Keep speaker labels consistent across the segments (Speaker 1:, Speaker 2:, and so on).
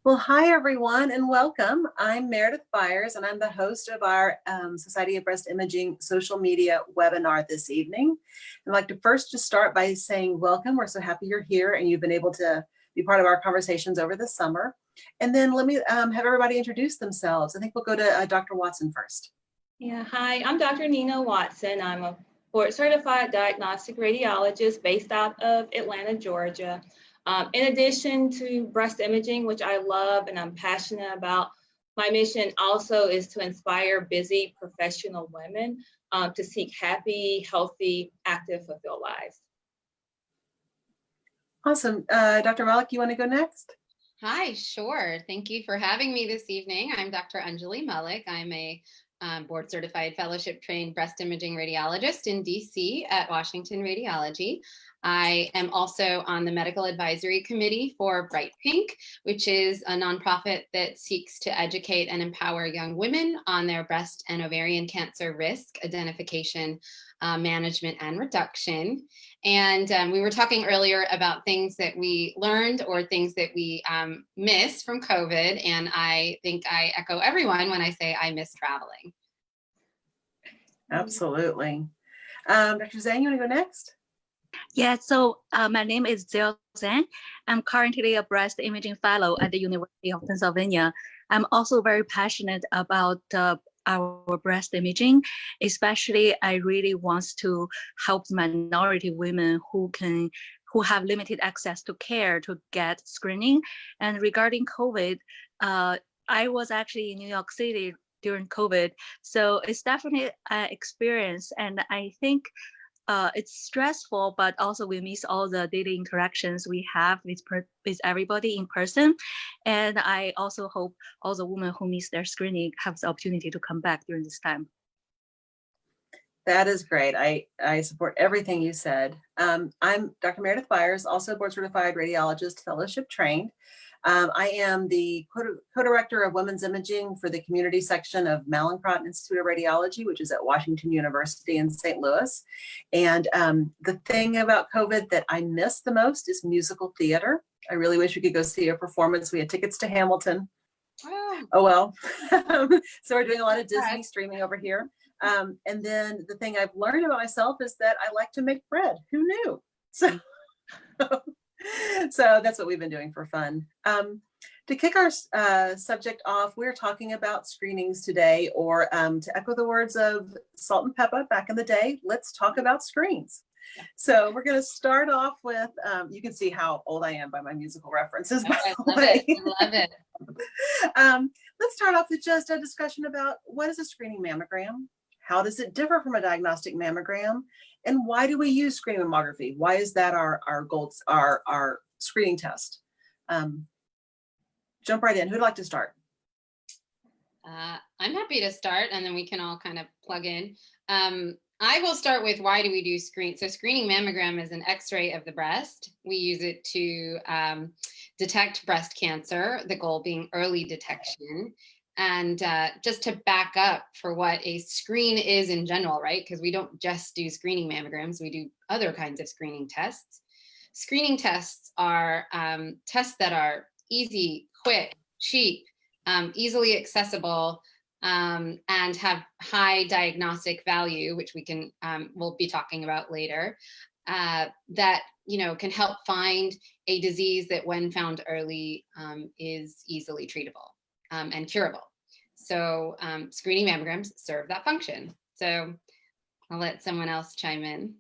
Speaker 1: Well, hi everyone and welcome. I'm Meredith Byers and I'm the host of our Society of Breast Imaging social media webinar this evening. I'd like to first just start by saying welcome. We're so happy you're here and you've been able to be part of our conversations over the summer. And then let me have everybody introduce themselves. I think we'll go to Dr. Watson first.
Speaker 2: Yeah, hi, I'm Dr. Nina Watson. I'm a board certified diagnostic radiologist based out of Atlanta, Georgia. In addition to breast imaging, which I love and I'm passionate about, my mission also is to inspire busy professional women to seek happy, healthy, active, fulfilled lives.
Speaker 1: Awesome. Dr. Malik, you want to go next?
Speaker 3: Hi, sure. Thank you for having me this evening. I'm Dr. Anjali Malik. I'm a board certified fellowship trained breast imaging radiologist in DC at Washington Radiology. I am also on the medical advisory committee for Bright Pink, which is a nonprofit that seeks to educate and empower young women on their breast and ovarian cancer risk identification, management, and reduction. And we were talking earlier about things that we learned or things that we missed from COVID. And I think I echo everyone when I say I miss traveling.
Speaker 1: Absolutely. Dr. Zhang, you want to go next?
Speaker 4: Yeah, so my name is Zhao Zhang. I'm currently a breast imaging fellow at the University of Pennsylvania. I'm also very passionate about our breast imaging, especially I really want to help minority women who have limited access to care to get screening. And regarding COVID, I was actually in New York City during COVID, so it's definitely an experience, and I think it's stressful, but also we miss all the daily interactions we have with everybody in person. And I also hope all the women who miss their screening have the opportunity to come back during this time.
Speaker 1: That is great. I support everything you said. I'm Dr. Meredith Byers, also board certified radiologist, fellowship trained. I am the co-director of women's imaging for the community section of Mallinckrodt Institute of Radiology, which is at Washington University in St. Louis. And the thing about COVID that I miss the most is musical theater. I really wish we could go see a performance. We had tickets to Hamilton. Oh well. So we're doing a lot of Disney streaming over here. And then the thing I've learned about myself is that I like to make bread. Who knew? So that's what we've been doing for fun. To kick our subject off, we're talking about screenings today, or to echo the words of Salt and Pepper back in the day, let's talk about screens. So we're going to start off with, you can see how old I am by my musical references.
Speaker 3: I love it. I love it.
Speaker 1: Let's start off with just a discussion about what is a screening mammogram? How does it differ from a diagnostic mammogram? And why do we use screening mammography? Why is that our screening test? Jump right in. Who'd like to start?
Speaker 3: I'm happy to start, and then we can all kind of plug in. I will start with why do we do screen? So screening mammogram is an X-ray of the breast. We use it to detect breast cancer, the goal being early detection. And just to back up for what a screen is in general, right? Because we don't just do screening mammograms, we do other kinds of screening tests. Screening tests are tests that are easy, quick, cheap, easily accessible, and have high diagnostic value, which we'll be talking about later, that can help find a disease that when found early is easily treatable and curable. So screening mammograms serve that function. So I'll let someone else chime in.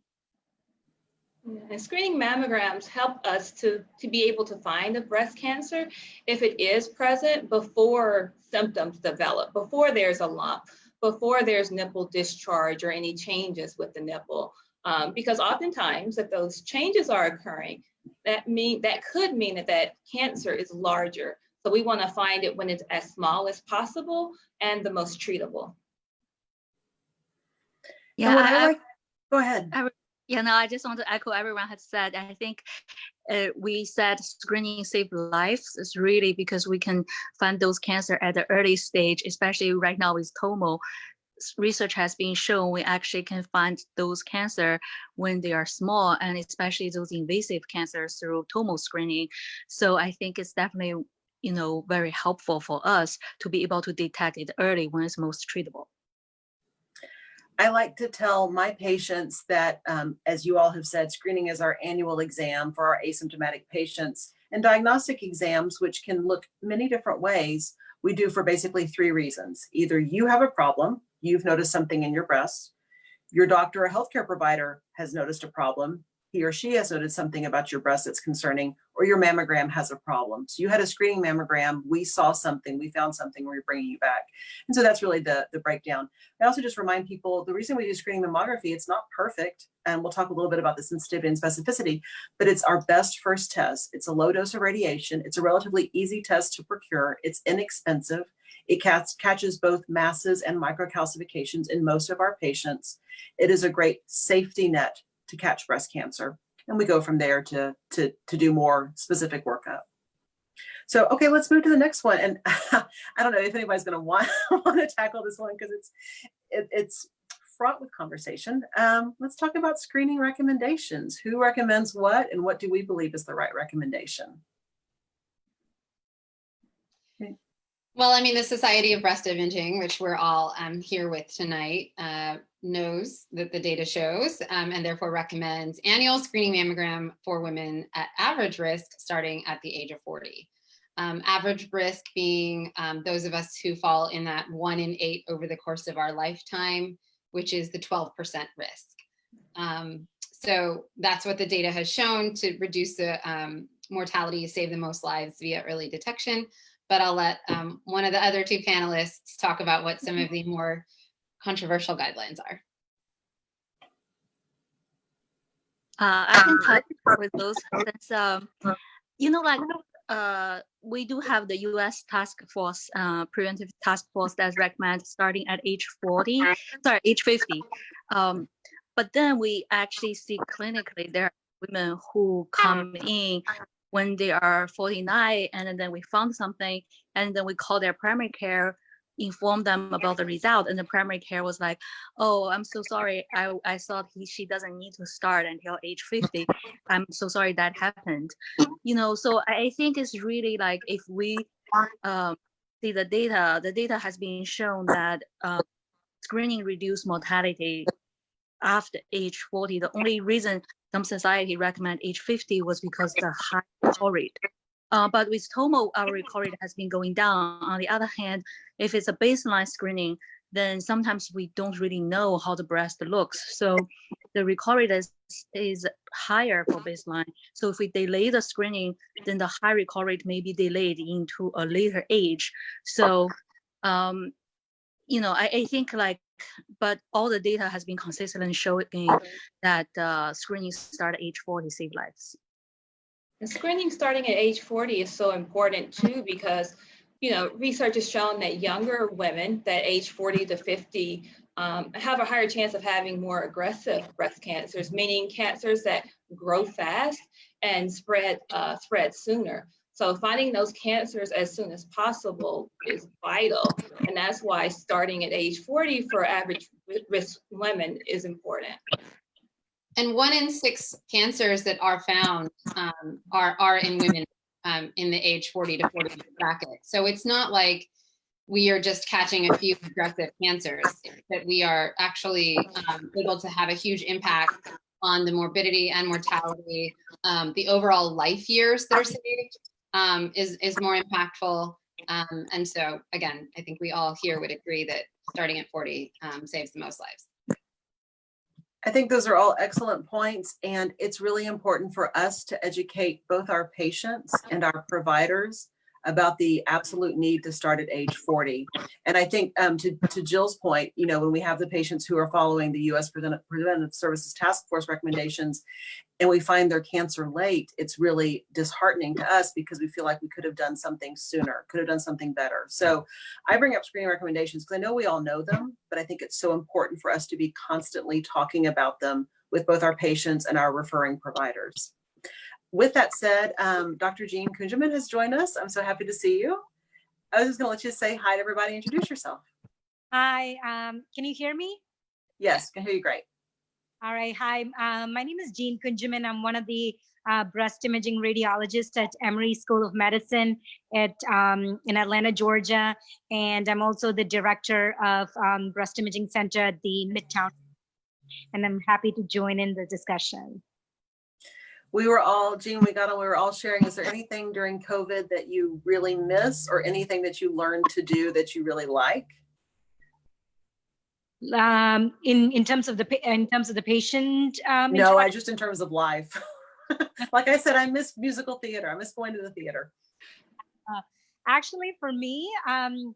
Speaker 2: And screening mammograms help us to be able to find a breast cancer if it is present before symptoms develop, before there's a lump, before there's nipple discharge or any changes with the nipple. Because oftentimes if those changes are occurring, that could mean that cancer is larger. So we want to find it when it's as small as possible and the most treatable.
Speaker 4: Yeah,
Speaker 1: go ahead.
Speaker 4: I just want to echo everyone has said. I think we said screening saves lives is really because we can find those cancer at the early stage, especially right now with TOMO. Research has been shown we actually can find those cancer when they are small, and especially those invasive cancers through TOMO screening. So I think it's definitely very helpful for us to be able to detect it early when it's most treatable.
Speaker 1: I like to tell my patients that, as you all have said, screening is our annual exam for our asymptomatic patients, and diagnostic exams, which can look many different ways, we do for basically 3 reasons. Either you have a problem, you've noticed something in your breast, your doctor or healthcare provider has noticed a problem, he or she has noted something about your breast that's concerning, or your mammogram has a problem. So you had a screening mammogram, we saw something, we found something, we're bringing you back. And so that's really the breakdown. I also just remind people, the reason we do screening mammography, it's not perfect, and we'll talk a little bit about the sensitivity and specificity, but it's our best first test. It's a low dose of radiation. It's a relatively easy test to procure. It's inexpensive. It catches both masses and microcalcifications in most of our patients. It is a great safety net to catch breast cancer. And we go from there to do more specific workup. So, okay, let's move to the next one. And I don't know if anybody's going to want to tackle this one because it's fraught with conversation. Let's talk about screening recommendations. Who recommends what, and what do we believe is the right recommendation? Okay.
Speaker 3: Well, I mean, the Society of Breast Imaging, which we're all here with tonight, knows that the data shows and therefore recommends annual screening mammogram for women at average risk starting at the age of 40. Average risk being those of us who fall in that 1 in 8 over the course of our lifetime, which is the 12% risk. So that's what the data has shown to reduce the mortality, save the most lives via early detection. But I'll let one of the other 2 panelists talk about what some of the more controversial guidelines are.
Speaker 4: I can talk with those since, we do have the U.S. task force, preventive task force that recommends starting at age 50. But then we actually see clinically there are women who come in when they are 49, and then we found something, and then we call their primary care, inform them about the result, and the primary care was like, oh, I'm so sorry, I thought she doesn't need to start until age 50. I'm so sorry that happened. So I think it's really like, if we see the data has been shown that screening reduce mortality after age 40. The only reason some society recommend age 50 was because the high recall rate. But with TOMO, our recall rate has been going down. On the other hand, if it's a baseline screening, then sometimes we don't really know how the breast looks. So the recall rate is higher for baseline. So if we delay the screening, then the high recall rate may be delayed into a later age. So, I think but all the data has been consistently showing that screening start at age 40 save lives.
Speaker 2: And screening starting at age 40 is so important too, because research has shown that younger women that age 40 to 50 have a higher chance of having more aggressive breast cancers, meaning cancers that grow fast and spread sooner. So finding those cancers as soon as possible is vital. And that's why starting at age 40 for average risk women is important.
Speaker 3: And 1 in 6 cancers that are found are in women in the age 40 to 40 bracket. So it's not like we are just catching a few aggressive cancers, that we are actually able to have a huge impact on the morbidity and mortality. The overall life years that are saved is more impactful. And so again, I think we all here would agree that starting at 40 saves the most lives.
Speaker 1: I think those are all excellent points, and it's really important for us to educate both our patients and our providers about the absolute need to start at age 40. And I think to Jill's point, when we have the patients who are following the U.S. Preventive Services Task Force recommendations, and we find their cancer late, it's really disheartening to us because we feel like we could have done something sooner, could have done something better. So I bring up screening recommendations because I know we all know them, but I think it's so important for us to be constantly talking about them with both our patients and our referring providers. With that said, Dr. Jean Kunjman has joined us. I'm so happy to see you. I was just going to let you say hi to everybody, introduce yourself.
Speaker 5: Hi, can you hear me?
Speaker 1: Yes, can hear you great.
Speaker 5: All right, hi, my name is Jean Kunjman. I'm one of the breast imaging radiologist at Emory School of Medicine in Atlanta, Georgia. And I'm also the director of Breast Imaging Center at the Midtown. And I'm happy to join in the discussion.
Speaker 1: We were all, Jean, we were all sharing, is there anything during COVID that you really miss or anything that you learned to do that you really like?
Speaker 5: In terms of the patient?
Speaker 1: No, I just in terms of life. Like I said, I miss musical theater. I miss going to the theater.
Speaker 5: Actually, for me, the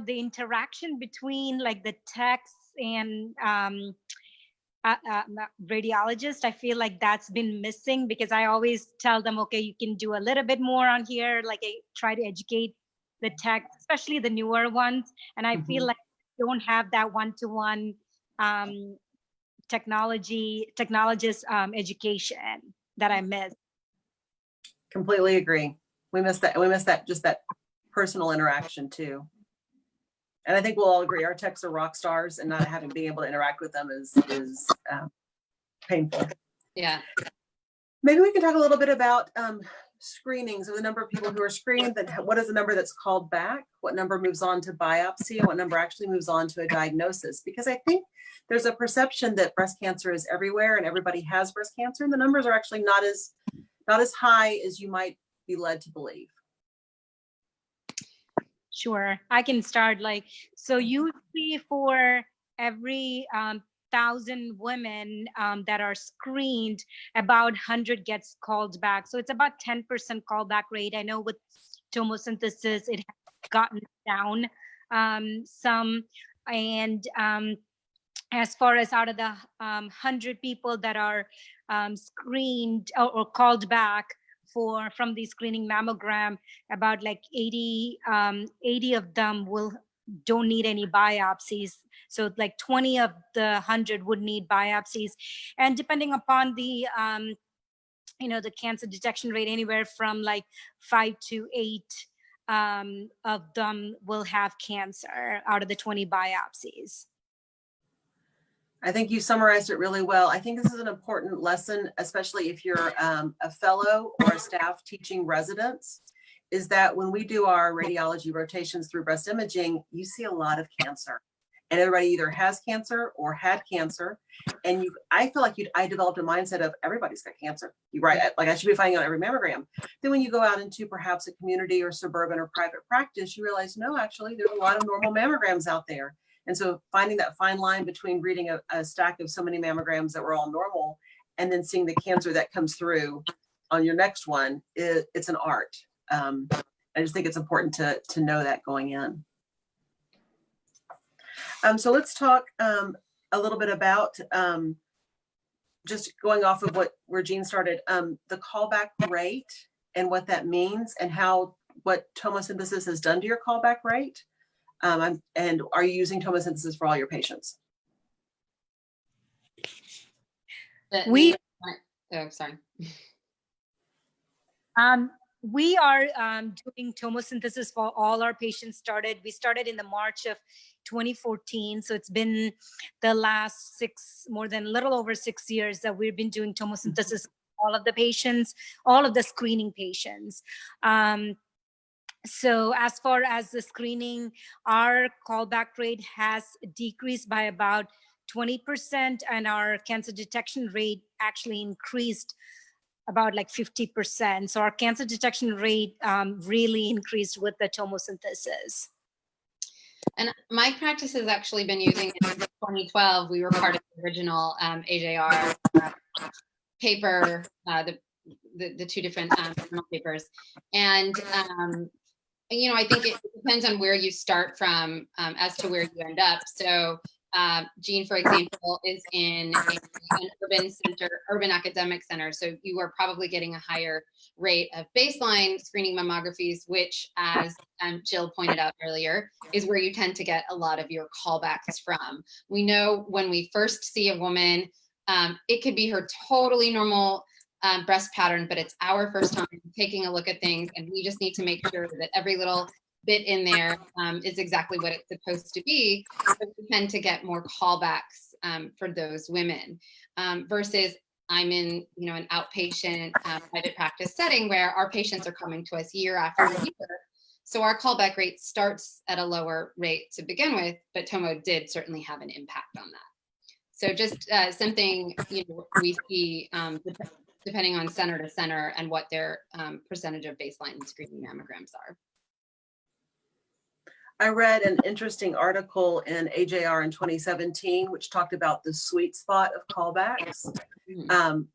Speaker 5: interaction between like the techs and radiologist, I feel like that's been missing, because I always tell them, okay, you can do a little bit more on here. Like I try to educate the tech, especially the newer ones. And I feel like I don't have that one-to-one technologist education that I miss.
Speaker 1: Completely agree. We miss that. We miss that, just that personal interaction too. And I think we'll all agree our techs are rock stars, and not being able to interact with them is painful.
Speaker 3: Yeah.
Speaker 1: Maybe we can talk a little bit about screenings, of the number of people who are screened, then what is the number that's called back, what number moves on to biopsy, and what number actually moves on to a diagnosis. Because I think there's a perception that breast cancer is everywhere and everybody has breast cancer, and the numbers are actually not as high as you might be led to believe.
Speaker 5: Sure, I can start. So usually for every 1,000 women that are screened, about 100 gets called back. So it's about 10% callback rate. I know with tomosynthesis, it has gotten down some. And as far as out of the 100 people that are screened or called back from the screening mammogram, about like 80 of them don't need any biopsies. So like 20 of the 100 would need biopsies. And depending upon the the cancer detection rate, anywhere from like 5 to 8 of them will have cancer out of the 20 biopsies.
Speaker 1: I think you summarized it really well. I think this is an important lesson, especially if you're a fellow or a staff teaching residents, is that when we do our radiology rotations through breast imaging, you see a lot of cancer. And everybody either has cancer or had cancer. And I feel like I developed a mindset of everybody's got cancer. You're right, like I should be finding out every mammogram. Then when you go out into perhaps a community or suburban or private practice, you realize, no, actually, there's a lot of normal mammograms out there. And so finding that fine line between reading a stack of so many mammograms that were all normal and then seeing the cancer that comes through on your next one, it's an art. I just think it's important to know that going in. So let's talk a little bit about just going off of where Jean started, the callback rate and what that means and what tomosynthesis has done to your callback rate. And are you using tomosynthesis for all your patients?
Speaker 3: Sorry.
Speaker 5: We are doing tomosynthesis for all our patients. We started in the March of 2014. So it's been the last a little over 6 years that we've been doing tomosynthesis for all of the patients, all of the screening patients. So as far as the screening, our callback rate has decreased by about 20%, and our cancer detection rate actually increased about like 50%. So our cancer detection rate really increased with the tomosynthesis.
Speaker 3: And my practice has actually been using it since 2012. We were part of the original AJR paper, the two different journal papers. And I think it depends on where you start from as to where you end up. So Jean, for example, is in an urban academic center. So you are probably getting a higher rate of baseline screening mammographies, which, as Jill pointed out earlier, is where you tend to get a lot of your callbacks from. We know when we first see a woman, it could be her totally normal breast pattern, but it's our first time taking a look at things, and we just need to make sure that every little bit in there is exactly what it's supposed to be. So we tend to get more callbacks for those women versus I'm in, an outpatient private practice setting where our patients are coming to us year after year. So our callback rate starts at a lower rate to begin with, but Tomo did certainly have an impact on that. So just something we see depending on center to center and what their percentage of baseline screening mammograms are.
Speaker 1: I read an interesting article in AJR in 2017, which talked about the sweet spot of callbacks,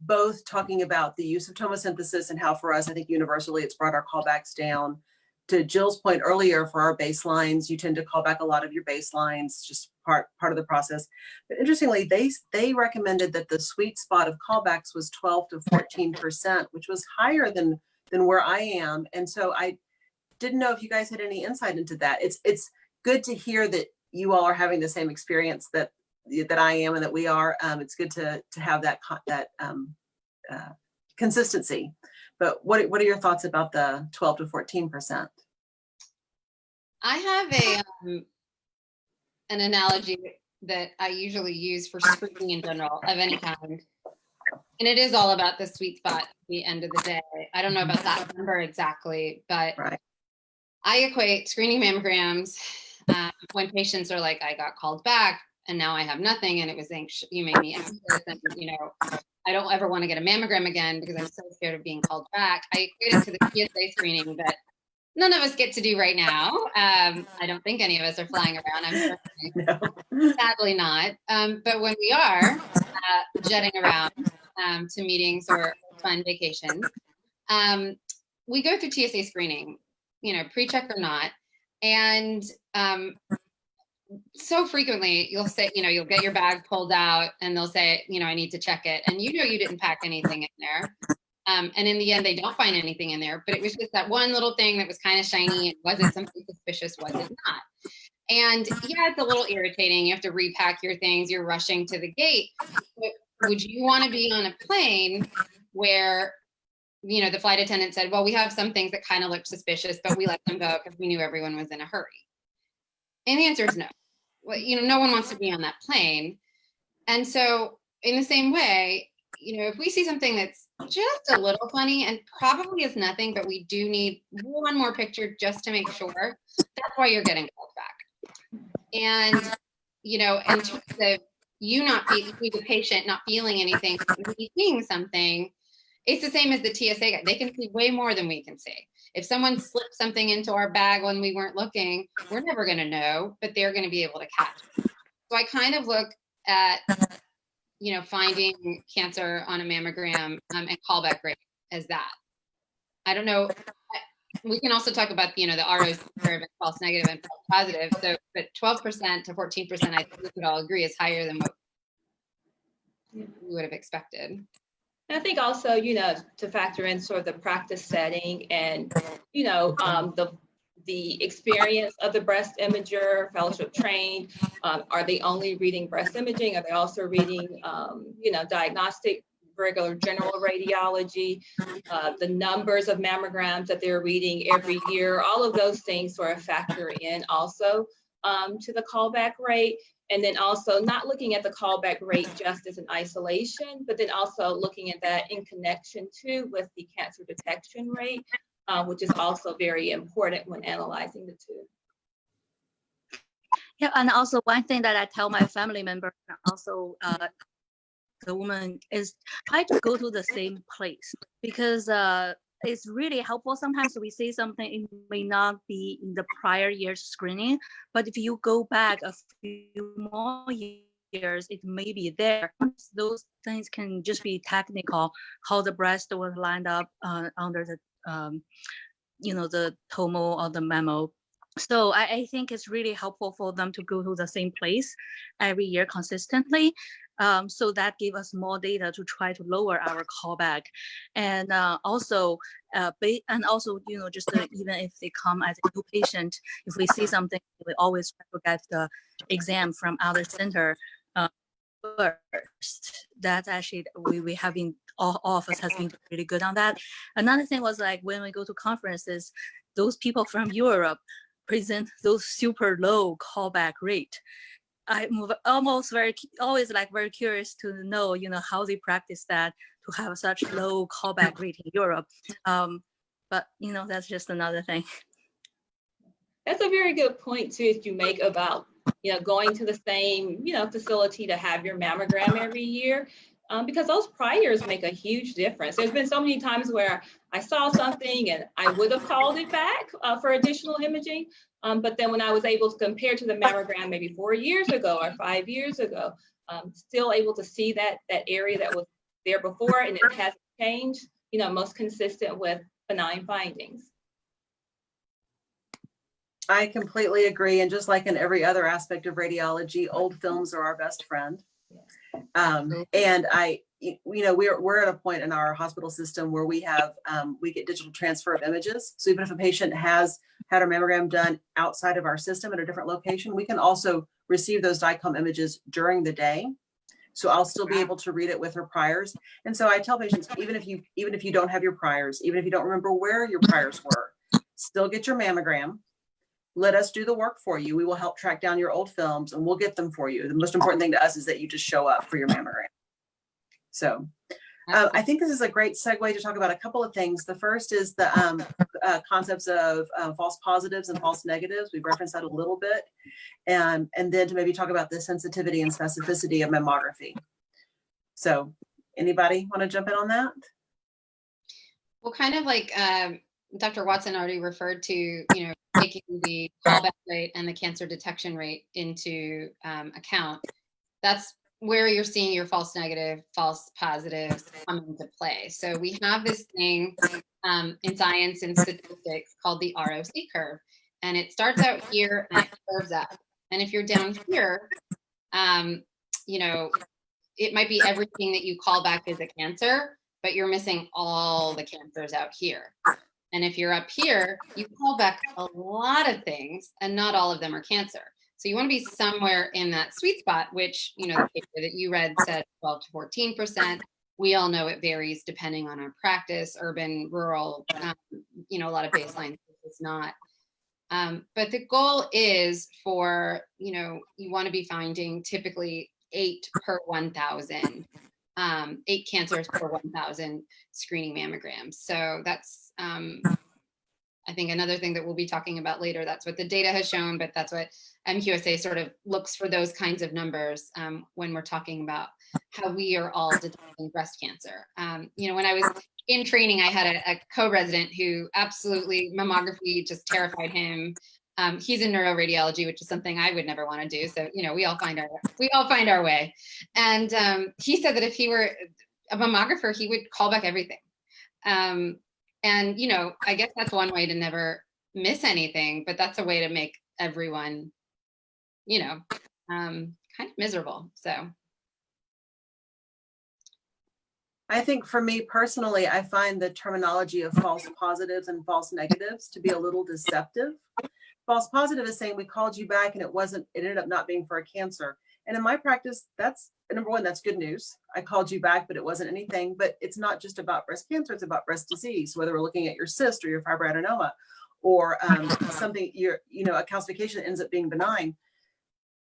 Speaker 1: both talking about the use of tomosynthesis and how for us, I think universally, it's brought our callbacks down. To Jill's point earlier, for our baselines, you tend to call back a lot of your baselines, just part of the process. But interestingly, they recommended that the sweet spot of callbacks was 12 to 14%, which was higher than where I am. And so I didn't know if you guys had any insight into that. It's good to hear that you all are having the same experience that I am and that we are. It's good to have that consistency. But what are your thoughts about the 12 to 14%?
Speaker 3: I have an analogy that I usually use for screening in general of any kind. And it is all about the sweet spot at the end of the day. I don't know about that number exactly, but
Speaker 1: Right.
Speaker 3: I equate screening mammograms when patients are like, I got called back and now I have nothing and it was anxious, you made me anxious and I don't ever want to get a mammogram again because I'm so scared of being called back. I equate it to the PSA screening that none of us get to do right now. I don't think any of us are flying around. I'm certainly, sadly not. But when we are jetting around to meetings or fun vacations, we go through TSA screening, pre-check or not. And so frequently you'll say, you'll get your bag pulled out and they'll say, I need to check it. And you didn't pack anything in there. And in the end, they don't find anything in there, but it was just that one little thing that was kind of shiny. And was it something suspicious? Was it not? And yeah, it's a little irritating. You have to repack your things. You're rushing to the gate. But would you want to be on a plane where, the flight attendant said, well, we have some things that kind of look suspicious, but we let them go because we knew everyone was in a hurry? And the answer is no. Well, no one wants to be on that plane. And so in the same way, if we see something that's just a little funny and probably is nothing, but we do need one more picture just to make sure, that's why you're getting called back. And, in terms of the patient not feeling anything, seeing something, it's the same as the TSA guy. They can see way more than we can see. If someone slipped something into our bag when we weren't looking, we're never going to know, but they're going to be able to catch it. So I kind of look at, finding cancer on a mammogram and callback rate as that. I don't know. We can also talk about, the ROC curve and false negative and false positive. So, but 12% to 14%, I think we could all agree is higher than what we would have expected.
Speaker 2: And I think also, to factor in sort of the practice setting and, the experience of the breast imager, fellowship trained. Are they only reading breast imaging? Are they also reading, diagnostic, regular general radiology, the numbers of mammograms that they're reading every year? All of those things sort of factor in also to the callback rate. And then also not looking at the callback rate just as an isolation, but then also looking at that in connection too with the cancer detection rate, which is also very important when analyzing the two.
Speaker 4: Yeah, and also one thing that I tell my family member, and also the woman, is try to go to the same place, because it's really helpful. Sometimes we see something, it may not be in the prior year's screening, but if you go back a few more years, it may be there. Those things can just be technical, how the breast was lined up under the the tomo or the mammo. So I think it's really helpful for them to go to the same place every year consistently. So that gives us more data to try to lower our callback. And also, just even if they come as a new patient, if we see something, we always try to get the exam from other center first. That's actually, we have been, all of us has been really good on that. Another thing was like when we go to conferences, those people from Europe present those super low callback rate. I'm almost always like very curious to know, how they practice that to have such low callback rate in Europe. But that's just another thing.
Speaker 2: That's a very good point too, that you make about, going to the same, facility to have your mammogram every year. Because those priors make a huge difference. There's been so many times where I saw something and I would have called it back for additional imaging. But then when I was able to compare to the mammogram maybe 4 years ago or 5 years ago, still able to see that area that was there before and it hasn't changed, most consistent with benign findings.
Speaker 1: I completely agree. And just like in every other aspect of radiology, old films are our best friend. And we're at a point in our hospital system where we get digital transfer of images. So even if a patient has had a mammogram done outside of our system at a different location, we can also receive those DICOM images during the day. So I'll still be able to read it with her priors. And so I tell patients, even if you don't have your priors, even if you don't remember where your priors were, still get your mammogram. Let us do the work for you. We will help track down your old films and we'll get them for you. The most important thing to us is that you just show up for your mammogram. So I think this is a great segue to talk about a couple of things. The first is the concepts of false positives and false negatives. We've referenced that a little bit. And then to maybe talk about the sensitivity and specificity of mammography. So anybody want to jump in on that?
Speaker 3: Well, kind of like Dr. Watson already referred to, taking the callback rate and the cancer detection rate into account. That's where you're seeing your false negative, false positives come into play. So we have this thing in science and statistics called the ROC curve. And it starts out here and it curves up. And if you're down here, it might be everything that you call back as a cancer, but you're missing all the cancers out here. And if you're up here, you call back a lot of things and not all of them are cancer. So you want to be somewhere in that sweet spot, which, the paper that you read said 12 to 14%. We all know it varies depending on our practice, urban, rural, a lot of baselines, it's not. But the goal is for, you want to be finding typically 8 per 1,000, 8 cancers per 1,000 screening mammograms. So that's, I think another thing that we'll be talking about later. That's what the data has shown, but that's what MQSA sort of looks for, those kinds of numbers when we're talking about how we are all detecting breast cancer. When I was in training, I had a co-resident who absolutely mammography just terrified him. He's in neuroradiology, which is something I would never want to do. So, we all find our way. And he said that if he were a mammographer, he would call back everything. And, I guess that's one way to never miss anything, but that's a way to make everyone, kind of miserable. So.
Speaker 1: I think for me personally, I find the terminology of false positives and false negatives to be a little deceptive. False positive is saying we called you back and it ended up not being for a cancer. And in my practice, that's number one, that's good news. I called you back, but it wasn't anything. But it's not just about breast cancer, it's about breast disease, whether we're looking at your cyst or your fibroadenoma or something, a calcification that ends up being benign.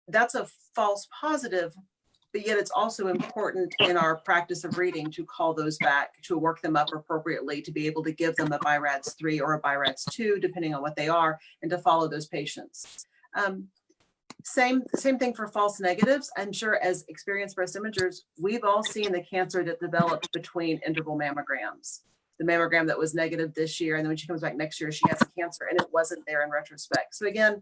Speaker 1: That's a false positive, but yet it's also important in our practice of reading to call those back, to work them up appropriately, to be able to give them a BI-RADS 3 or a BI-RADS 2, depending on what they are, and to follow those patients. Same thing for false negatives. I'm sure as experienced breast imagers, we've all seen the cancer that developed between interval mammograms. The mammogram that was negative this year, and then when she comes back next year, she has a cancer and it wasn't there in retrospect. So again,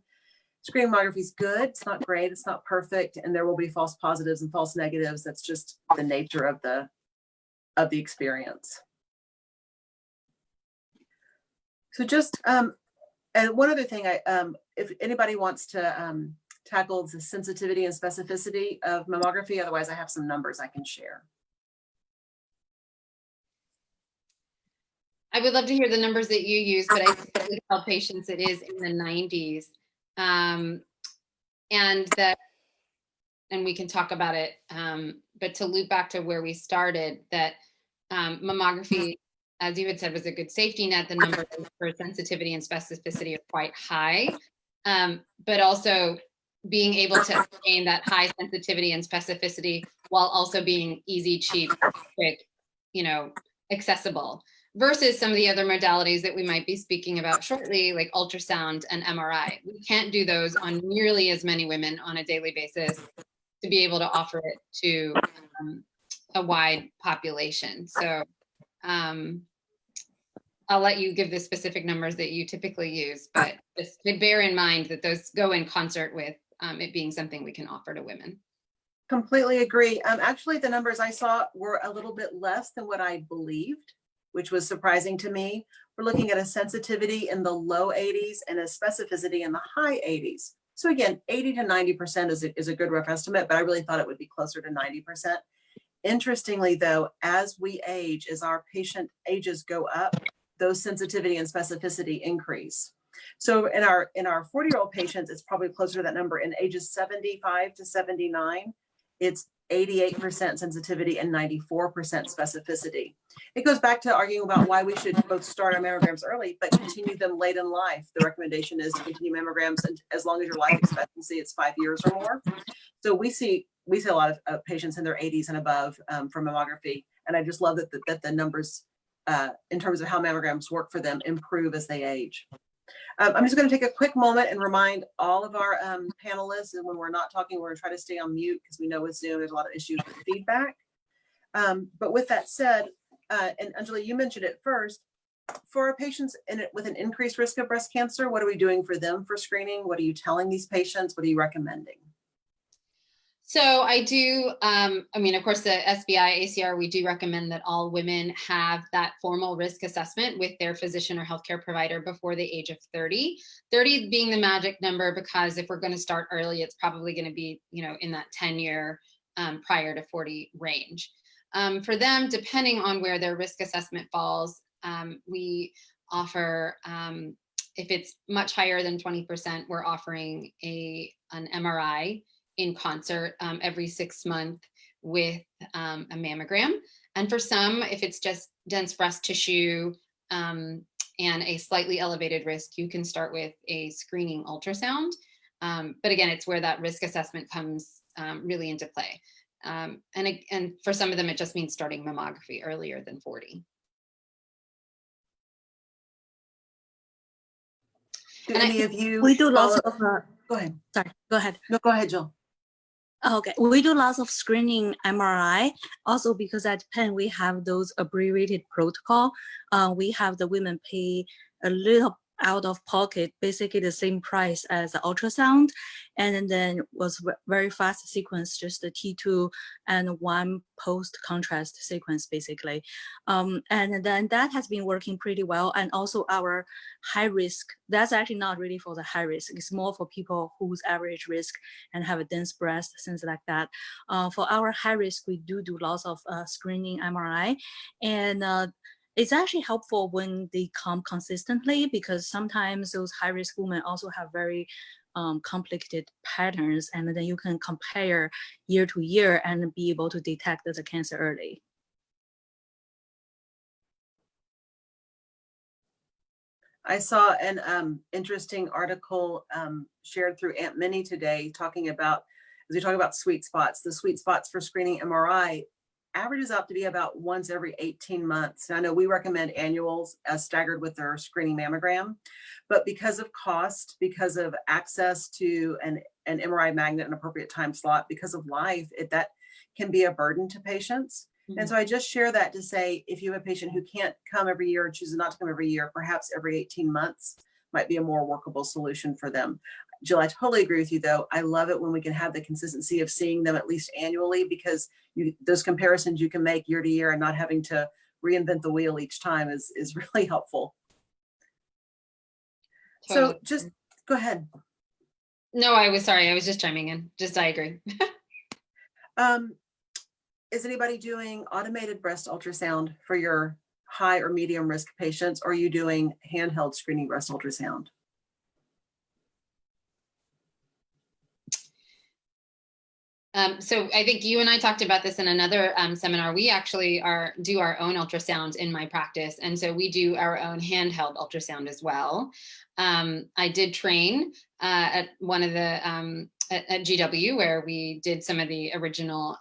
Speaker 1: screening mammography is good. It's not great. It's not perfect. And there will be false positives and false negatives. That's just the nature of the experience. So just, and one other thing, if anybody wants to tackle the sensitivity and specificity of mammography, otherwise I have some numbers I can share.
Speaker 3: I would love to hear the numbers that you use, but I typically tell patients it is in the 90s. And we can talk about it, but to loop back to where we started, that mammography, as you had said, was a good safety net. The numbers for sensitivity and specificity are quite high, but also being able to obtain that high sensitivity and specificity while also being easy, cheap, quick, accessible, versus some of the other modalities that we might be speaking about shortly, like ultrasound and MRI. We can't do those on nearly as many women on a daily basis to be able to offer it to a wide population. So I'll let you give the specific numbers that you typically use, but just bear in mind that those go in concert with it being something we can offer to women.
Speaker 1: Completely agree. Actually, the numbers I saw were a little bit less than what I believed, which was surprising to me. We're looking at a sensitivity in the low 80s and a specificity in the high 80s. So again, 80 to 90% is a good rough estimate, but I really thought it would be closer to 90%. Interestingly, though, as we age, as our patient ages go up, those sensitivity and specificity increase. So in our 40-year-old patients, it's probably closer to that number. In ages 75 to 79, it's 88% sensitivity and 94% specificity. It goes back to arguing about why we should both start our mammograms early, but continue them late in life. The recommendation is to continue mammograms and as long as your life expectancy is 5 years or more. So we see a lot of patients in their 80s and above for mammography, and I just love that the numbers in terms of how mammograms work for them improve as they age. I'm just going to take a quick moment and remind all of our panelists, and when we're not talking, we're going to try to stay on mute because we know with Zoom there's a lot of issues with feedback. But with that said, and Angela, you mentioned it first, for our patients with an increased risk of breast cancer, what are we doing for them for screening? What are you telling these patients? What are you recommending?
Speaker 3: So I do, of course, the SBI ACR, we do recommend that all women have that formal risk assessment with their physician or healthcare provider before the age of 30. 30 being the magic number, because if we're going to start early, it's probably going to be, in that 10-year prior to 40 range. For them, depending on where their risk assessment falls, we offer, if it's much higher than 20%, we're offering an MRI in concert every 6 months with a mammogram. And for some, if it's just dense breast tissue and a slightly elevated risk, you can start with a screening ultrasound. But again, it's where that risk assessment comes really into play. And for some of them, it just means starting mammography earlier than 40.
Speaker 1: Do any of you?
Speaker 4: We do lots of.
Speaker 1: Go ahead.
Speaker 4: Sorry, go ahead.
Speaker 1: No, go ahead, Jill.
Speaker 4: Okay, we do lots of screening MRI. Also, because at Penn we have those abbreviated protocol, we have the women pay a little out of pocket, basically the same price as the ultrasound, and then was very fast sequence, just the T2 and 1 post contrast sequence basically, and then that has been working pretty well. And also our high risk, that's actually not really for the high risk, it's more for people whose average risk and have a dense breast, things like that. For our high risk, we do lots of screening MRI, and it's actually helpful when they come consistently, because sometimes those high-risk women also have very complicated patterns, and then you can compare year to year and be able to detect the cancer early.
Speaker 1: I saw an interesting article shared through Aunt Minnie today talking about, as we talk about sweet spots, the sweet spots for screening MRI averages out to be about once every 18 months. Now, I know we recommend annuals as staggered with their screening mammogram, but because of cost, because of access to an MRI magnet, an appropriate time slot, because of life, that can be a burden to patients. Mm-hmm. And so I just share that to say, if you have a patient who can't come every year or chooses not to come every year, perhaps every 18 months might be a more workable solution for them. Jill, I totally agree with you though. I love it when we can have the consistency of seeing them at least annually, because those comparisons you can make year to year and not having to reinvent the wheel each time is really helpful. Totally. So just go ahead.
Speaker 3: No, I was just chiming in. I agree.
Speaker 1: Is anybody doing automated breast ultrasound for your high or medium risk patients, or are you doing handheld screening breast ultrasound?
Speaker 3: So I think you and I talked about this in another seminar. We actually do our own ultrasound in my practice. And so we do our own handheld ultrasound as well. I did train at one of the at GW, where we did some of the original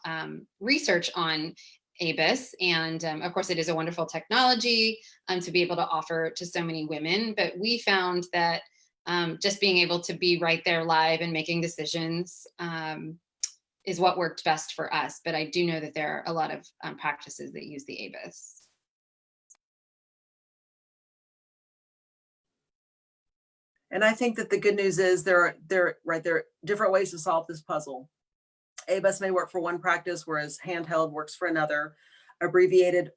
Speaker 3: research on ABIS. And of course, it is a wonderful technology to be able to offer to so many women. But we found that just being able to be right there live and making decisions is what worked best for us. But I do know that there are a lot of practices that use the ABIS.
Speaker 1: And I think that the good news is there are different ways to solve this puzzle. ABIS may work for one practice, whereas handheld works for another. Abbreviated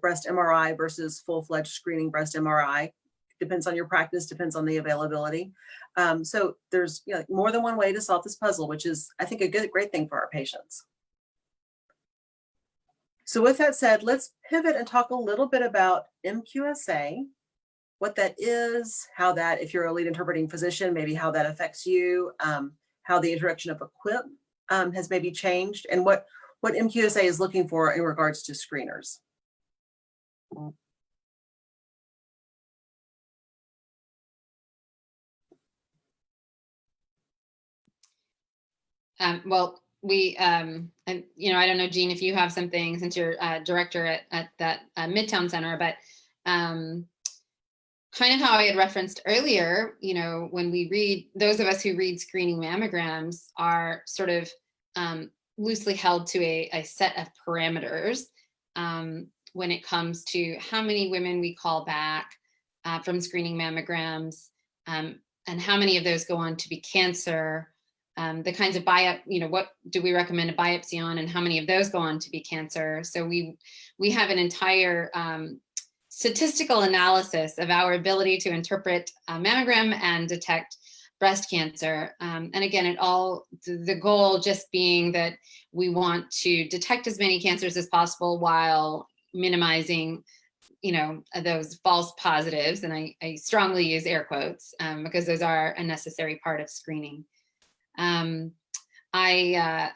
Speaker 1: breast MRI versus full-fledged screening breast MRI depends on your practice, depends on the availability. So there's more than one way to solve this puzzle, which is, I think, a great thing for our patients. So with that said, let's pivot and talk a little bit about MQSA, what that is, how that, if you're a lead interpreting physician, maybe how that affects you, how the introduction of EQUIP has maybe changed, and what MQSA is looking for in regards to screeners.
Speaker 3: Well, we, and I don't know, Jean, if you have something, since you're director at that Midtown Center, but kind of how I had referenced earlier, when we read, those of us who read screening mammograms are sort of loosely held to a set of parameters when it comes to how many women we call back from screening mammograms, and how many of those go on to be cancer, the kinds of what do we recommend a biopsy on, and how many of those go on to be cancer. So we have an entire statistical analysis of our ability to interpret a mammogram and detect breast cancer. And again, the goal just being that we want to detect as many cancers as possible while minimizing, those false positives. And I strongly use air quotes because those are a necessary part of screening. I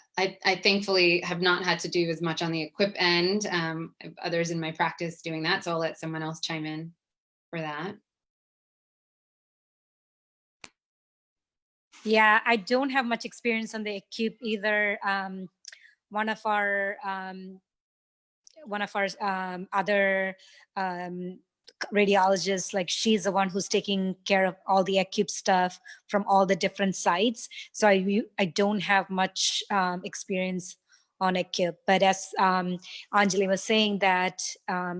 Speaker 3: thankfully have not had to do as much on the EQUIP end. Others in my practice doing that, so I'll let someone else chime in for that.
Speaker 5: Yeah, I don't have much experience on the EQUIP either. One of our other radiologists, like, she's the one who's taking care of all the EQUIP stuff from all the different sites. So I don't have much experience on EQUIP, but as Anjali was saying, that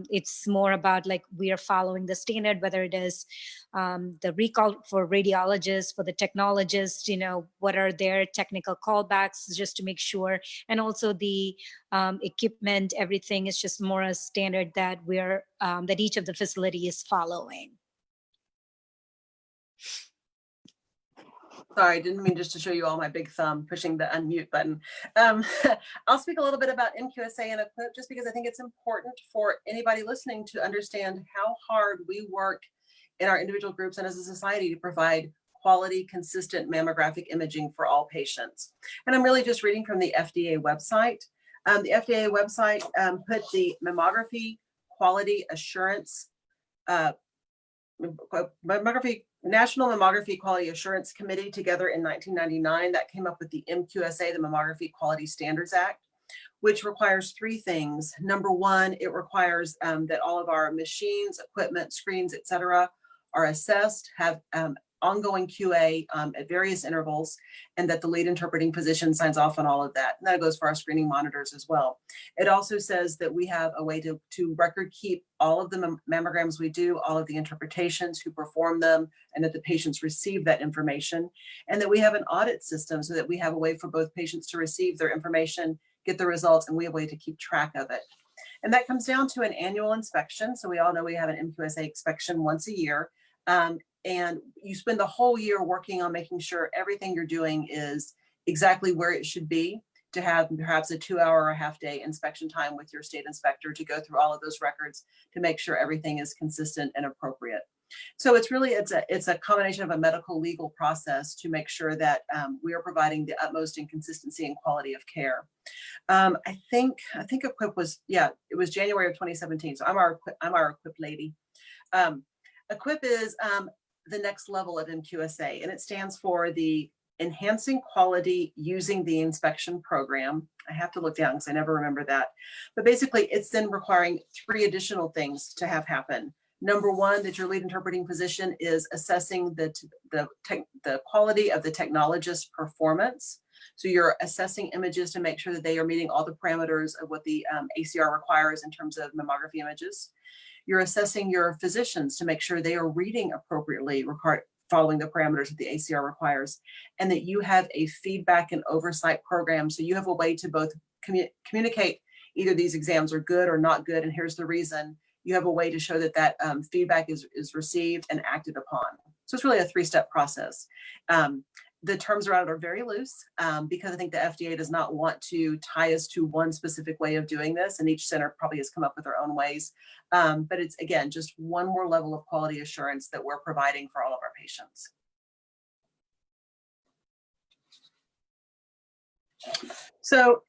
Speaker 5: it's more about, like, we are following the standard, whether it is the recall for radiologists, for the technologists, what are their technical callbacks, just to make sure, and also the equipment, everything is just more a standard that that each of the facility is following.
Speaker 1: Sorry, I didn't mean just to show you all my big thumb pushing the unmute button. I'll speak a little bit about MQSA and EQUIP, just because I think it's important for anybody listening to understand how hard we work in our individual groups and as a society to provide quality, consistent mammographic imaging for all patients. And I'm really just reading from the FDA website. The FDA website put the mammography quality assurance, National Mammography Quality Assurance Committee together in 1999. That came up with the MQSA, the Mammography Quality Standards Act, which requires three things. Number one, it requires that all of our machines, equipment, screens, et cetera, are assessed, have ongoing QA at various intervals, and that the lead interpreting physician signs off on all of that. And that goes for our screening monitors as well. It also says that we have a way to record keep all of the mammograms we do, all of the interpretations, who perform them, and that the patients receive that information. And that we have an audit system so that we have a way for both patients to receive their information, get the results, and we have a way to keep track of it. And that comes down to an annual inspection. So we all know we have an MQSA inspection once a year. And you spend the whole year working on making sure everything you're doing is exactly where it should be, to have perhaps a 2-hour or a half-day inspection time with your state inspector to go through all of those records to make sure everything is consistent and appropriate. So it's a combination of a medical legal process to make sure that we are providing the utmost in consistency and quality of care. I think EQUIP was, it was January of 2017. So I'm our EQUIP lady. EQUIP is the next level of MQSA, and it stands for the enhancing quality using the inspection program. I have to look down because I never remember that. But basically, it's then requiring 3 additional things to have happen. Number 1, that your lead interpreting physician is assessing the quality of the technologist's performance. So you're assessing images to make sure that they are meeting all the parameters of what the ACR requires in terms of mammography images. You're assessing your physicians to make sure they are reading appropriately, following the parameters that the ACR requires, and that you have a feedback and oversight program. So you have a way to both communicate either these exams are good or not good, and here's the reason. You have a way to show that that feedback is received and acted upon. So it's really a 3-step process. The terms around it are very loose because I think the FDA does not want to tie us to one specific way of doing this, and each center probably has come up with their own ways. But it's, again, just one more level of quality assurance that we're providing for all of our patients. So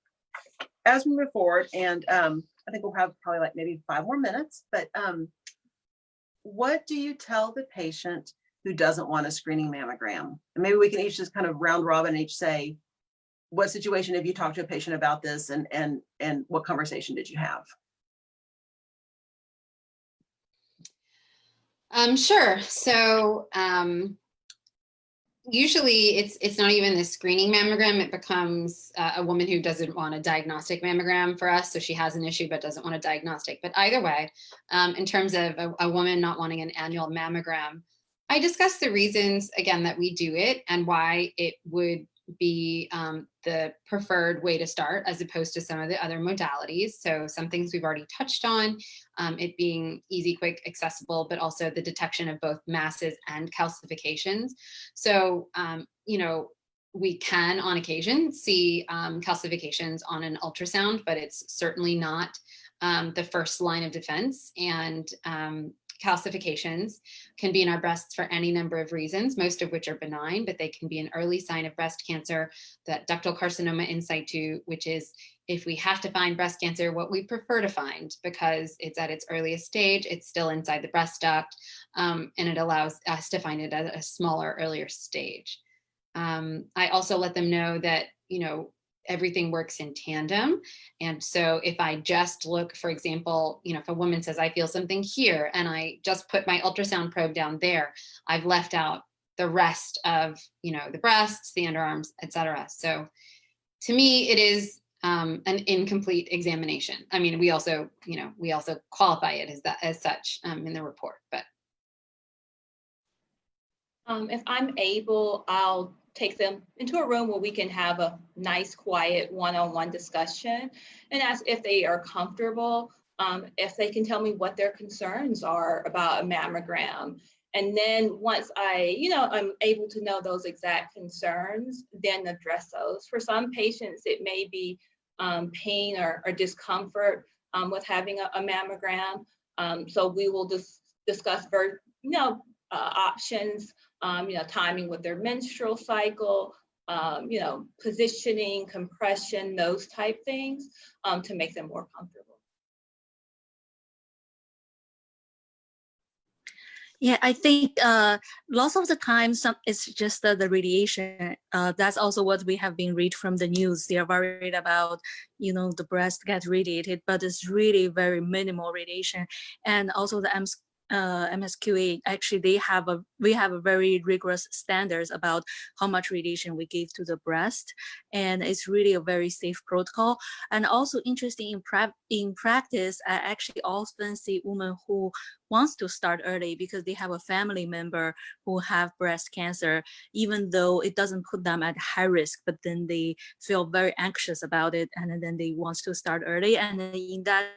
Speaker 1: as we move forward, and I think we'll have probably like maybe 5 more minutes, but what do you tell the patient who doesn't want a screening mammogram? And maybe we can each just kind of round robin, each say, what situation have you talked to a patient about this, and what conversation did you have?
Speaker 3: Sure. So usually it's not even the screening mammogram. It becomes a woman who doesn't want a diagnostic mammogram for us. So she has an issue but doesn't want a diagnostic. But either way, in terms of a woman not wanting an annual mammogram, I discussed the reasons, again, that we do it and why it would be the preferred way to start as opposed to some of the other modalities. So some things we've already touched on, it being easy, quick, accessible, but also the detection of both masses and calcifications. So, you know, we can on occasion see calcifications on an ultrasound, but it's certainly not the first line of defense. And calcifications can be in our breasts for any number of reasons, most of which are benign, but they can be an early sign of breast cancer, that ductal carcinoma in situ, which is, if we have to find breast cancer, what we prefer to find because it's at its earliest stage, it's still inside the breast duct, and it allows us to find it at a smaller, earlier stage. I also let them know that, you know, everything works in tandem. And so if I just look, for example, you know, if a woman says, I feel something here, and I just put my ultrasound probe down there, I've left out the rest of, you know, the breasts, the underarms, etc. So to me, it is an incomplete examination. I mean, we also, you know, we also qualify it as that, as such, in the report, but.
Speaker 2: If I'm able, I'll take them into a room where we can have a nice, quiet one-on-one discussion and ask if they are comfortable, if they can tell me what their concerns are about a mammogram. And then once I'm able to know those exact concerns, then address those. For some patients, it may be pain or discomfort with having a mammogram. So we will discuss options, timing with their menstrual cycle, positioning, compression, those type things, to make them more comfortable.
Speaker 4: Yeah, I think lots of the time it's just the radiation. That's also what we have been read from the news. They are worried about, you know, the breast gets radiated, but it's really very minimal radiation. And also the MSQA, actually we have a very rigorous standards about how much radiation we give to the breast, and it's really a very safe protocol. And also interesting in practice, I actually often see women who wants to start early because they have a family member who have breast cancer, even though it doesn't put them at high risk, but then they feel very anxious about it, and then they want to start early. And in that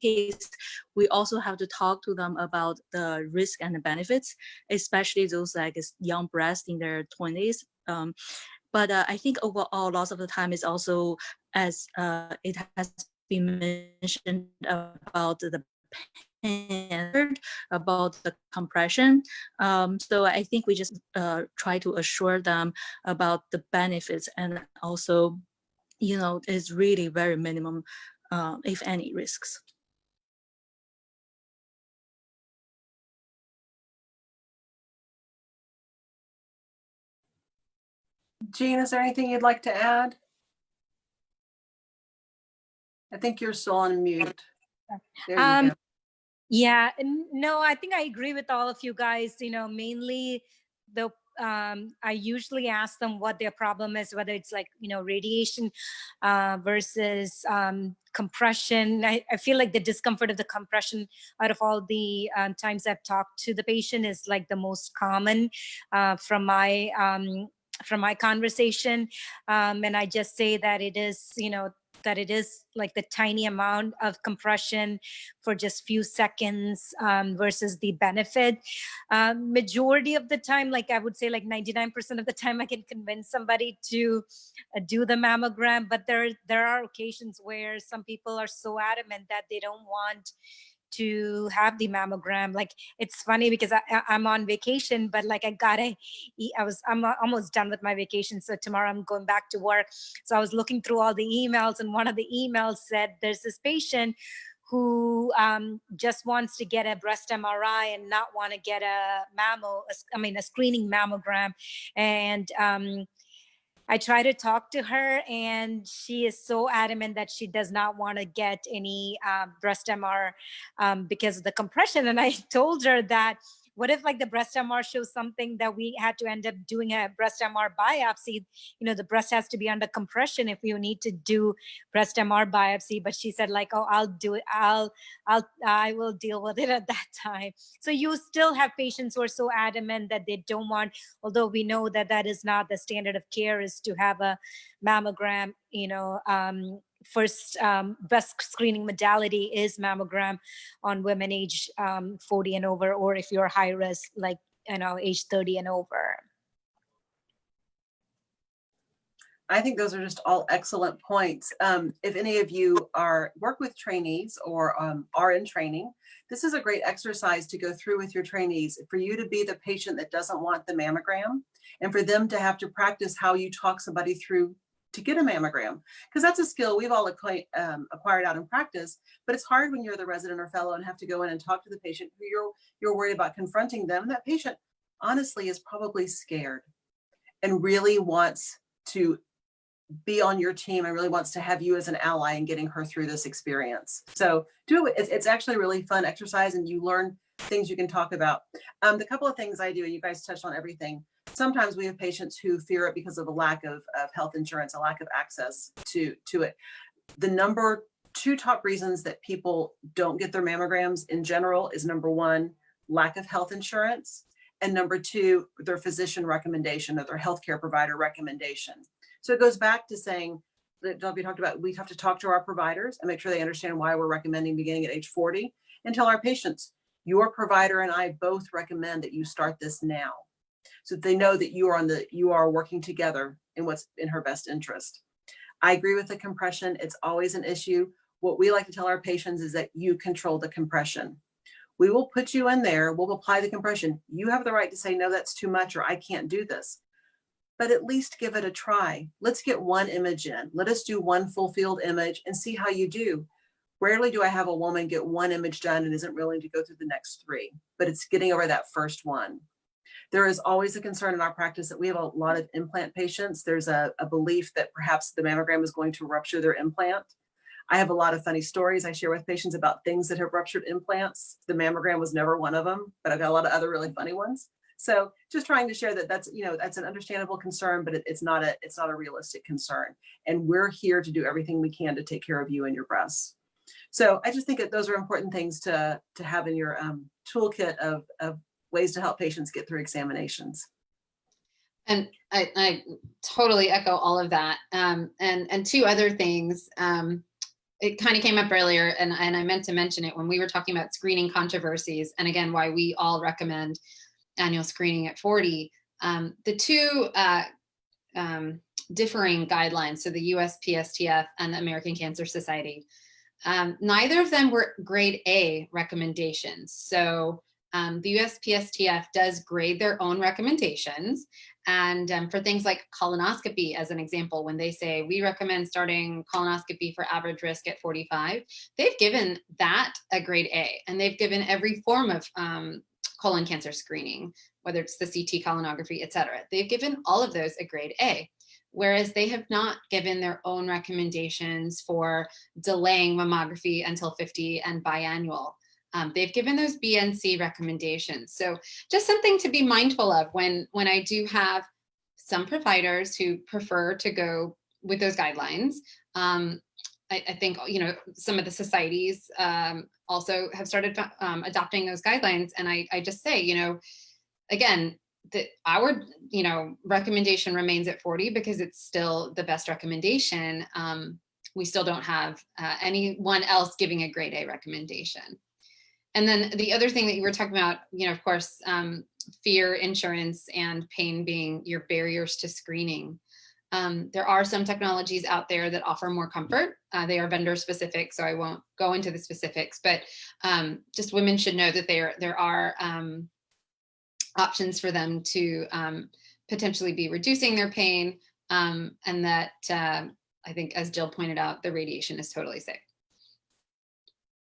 Speaker 4: case, we also have to talk to them about the risk and the benefits, especially those like young breast in their 20s. But I think overall, lots of the time is also, as it has been mentioned, about the pain, about the compression. So I think we just try to assure them about the benefits, and also, you know, it's really very minimum, if any, risks.
Speaker 1: Jean, is there anything you'd like to add? I think you're still on mute. There you go.
Speaker 5: Yeah, no, I think I agree with all of you guys. Mainly the I usually ask them what their problem is, whether it's like radiation versus compression. I feel like the discomfort of the compression out of all the times I've talked to the patient is like the most common from my conversation, and I just say that it is that it is like the tiny amount of compression for just few seconds versus the benefit. Majority of the time, like I would say like 99% of the time I can convince somebody to do the mammogram, but there are occasions where some people are so adamant that they don't want to have the mammogram. Like it's funny because I'm on vacation, but like I'm almost done with my vacation, so tomorrow I'm going back to work. So I was looking through all the emails, and one of the emails said there's this patient who just wants to get a breast MRI and not want to get a screening mammogram. And I try to talk to her, and she is so adamant that she does not want to get any breast MR because of the compression. And I told her that, what if like the breast MR shows something that we had to end up doing a breast MR biopsy? The breast has to be under compression if you need to do breast MR biopsy. But she said like, oh, I'll do it. I will deal with it at that time. So you still have patients who are so adamant that they don't want, although we know that that is not the standard of care, is to have a mammogram. First best screening modality is mammogram on women age 40 and over, or if you're high risk, like age 30 and over.
Speaker 1: I think those are just all excellent points. If any of you work with trainees or are in training, this is a great exercise to go through with your trainees, for you to be the patient that doesn't want the mammogram, and for them to have to practice how you talk somebody through to get a mammogram, because that's a skill we've all acquired out in practice. But it's hard when you're the resident or fellow and have to go in and talk to the patient who you're worried about confronting them. That patient honestly is probably scared and really wants to be on your team and really wants to have you as an ally in getting her through this experience. So do it. It's actually a really fun exercise, and you learn things you can talk about. The couple of things I do, and you guys touched on everything. Sometimes we have patients who fear it because of a lack of health insurance, a lack of access to it. The number 2 top reasons that people don't get their mammograms in general is, number 1, lack of health insurance, and number 2, their physician recommendation or their healthcare provider recommendation. So it goes back to saying that we talked about, we have to talk to our providers and make sure they understand why we're recommending beginning at age 40, and tell our patients, your provider and I both recommend that you start this now, so that they know that you are working together in what's in her best interest. I agree with the compression. It's always an issue. What we like to tell our patients is that you control the compression. We will put you in there. We'll apply the compression. You have the right to say, no, that's too much, or I can't do this. But at least give it a try. Let's get one image in. Let us do one full field image and see how you do. Rarely do I have a woman get one image done and isn't willing to go through the next 3, but it's getting over that first one. There is always a concern in our practice that we have a lot of implant patients. There's a belief that perhaps the mammogram is going to rupture their implant. I have a lot of funny stories I share with patients about things that have ruptured implants. The mammogram was never one of them, but I've got a lot of other really funny ones. So just trying to share that that's an understandable concern, but it's not a realistic concern. And we're here to do everything we can to take care of you and your breasts. So I just think that those are important things to have in your toolkit of ways to help patients get through examinations.
Speaker 3: And I totally echo all of that. And 2 other things. It kind of came up earlier, and I meant to mention it when we were talking about screening controversies, and again, why we all recommend annual screening at 40. The 2 differing guidelines, so the USPSTF and the American Cancer Society, neither of them were grade A recommendations. So the USPSTF does grade their own recommendations. And for things like colonoscopy, as an example, when they say we recommend starting colonoscopy for average risk at 45, they've given that a grade A, and they've given every form of colon cancer screening, whether it's the CT, colonography, et cetera. They've given all of those a grade A. whereas they have not given their own recommendations for delaying mammography until 50 and biannual. They've given those BNC recommendations. So just something to be mindful of when I do have some providers who prefer to go with those guidelines. I think, some of the societies also have started adopting those guidelines. And I just say, again, that our, recommendation remains at 40 because it's still the best recommendation. We still don't have anyone else giving a grade A recommendation. And then the other thing that you were talking about, of course, fear, insurance, and pain being your barriers to screening. There are some technologies out there that offer more comfort. They are vendor specific, so I won't go into the specifics, but just women should know that there are options for them to potentially be reducing their pain, and that I think, as Jill pointed out, the radiation is totally safe.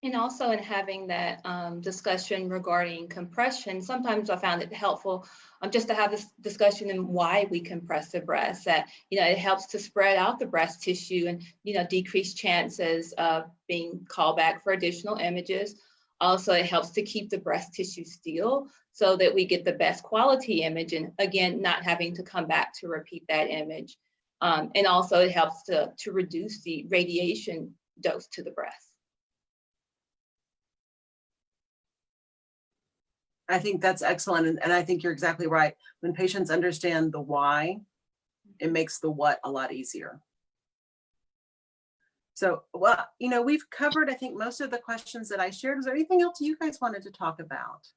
Speaker 2: And also in having that discussion regarding compression, sometimes I found it helpful just to have this discussion on why we compress the breast. That it helps to spread out the breast tissue and decrease chances of being called back for additional images. Also, it helps to keep the breast tissue still so that we get the best quality image, and again, not having to come back to repeat that image. And also, it helps to reduce the radiation dose to the breast.
Speaker 1: I think that's excellent. And I think you're exactly right. When patients understand the why, it makes the what a lot easier. So, well, we've covered, I think, most of the questions that I shared. Is there anything else you guys wanted to talk about?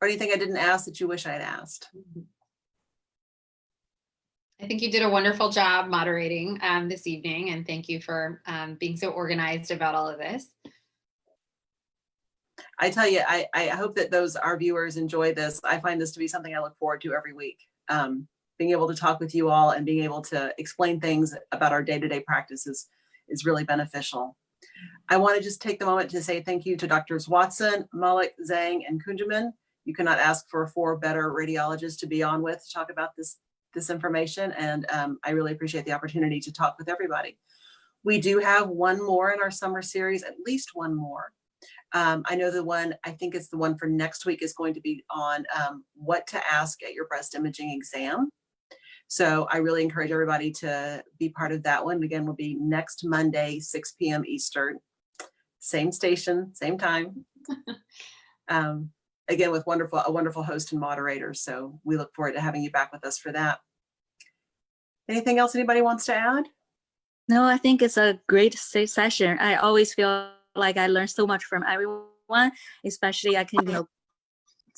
Speaker 1: Or anything I didn't ask that you wish I'd asked?
Speaker 3: I think you did a wonderful job moderating this evening, and thank you for being so organized about all of this.
Speaker 1: I tell you, I hope that our viewers enjoy this. I find this to be something I look forward to every week. Being able to talk with you all and being able to explain things about our day-to-day practices is really beneficial. I want to just take the moment to say thank you to Drs. Watson, Malik, Zhang, and Kunjaman. You cannot ask for 4 better radiologists to be on with to talk about this information, and I really appreciate the opportunity to talk with everybody. We do have one more in our summer series, at least one more. I know I think it's the one for next week is going to be on what to ask at your breast imaging exam. So I really encourage everybody to be part of that one. Again, will be next Monday, 6 p.m. Eastern, same station, same time. Again, with a wonderful host and moderator. So we look forward to having you back with us for that. Anything else anybody wants to add?
Speaker 4: No, I think it's a great session. I always feel like I learned so much from everyone, especially I can,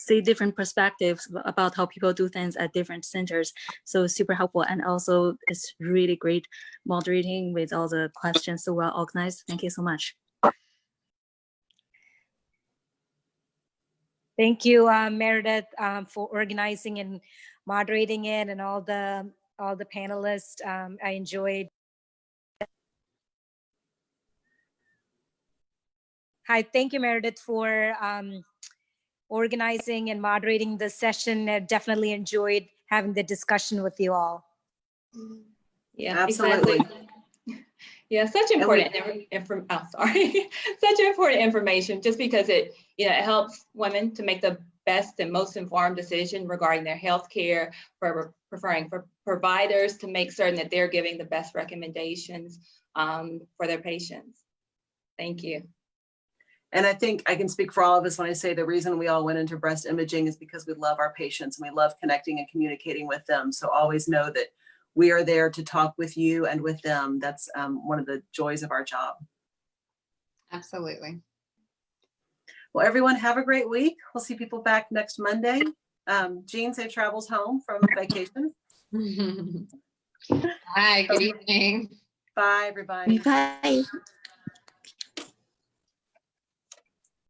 Speaker 4: see different perspectives about how people do things at different centers. So super helpful. And also it's really great moderating with all the questions so well organized. Thank you so much.
Speaker 5: Thank you, Meredith, for organizing and moderating it, and all the panelists. I enjoyed. Hi, thank you, Meredith, for organizing and moderating the session. I definitely enjoyed having the discussion with you all.
Speaker 2: Yeah,
Speaker 1: absolutely.
Speaker 2: Exactly. Yeah, such important such important information, just because it helps women to make the best and most informed decision regarding their health care, for preferring for providers to make certain that they're giving the best recommendations for their patients. Thank you.
Speaker 1: And I think I can speak for all of us when I say the reason we all went into breast imaging is because we love our patients and we love connecting and communicating with them. So always know that we are there to talk with you and with them. That's one of the joys of our job.
Speaker 3: Absolutely.
Speaker 1: Well, everyone have a great week. We'll see people back next Monday. Jean, safe travels home from vacation.
Speaker 3: Hi, good evening.
Speaker 1: Bye, everybody.
Speaker 4: Bye.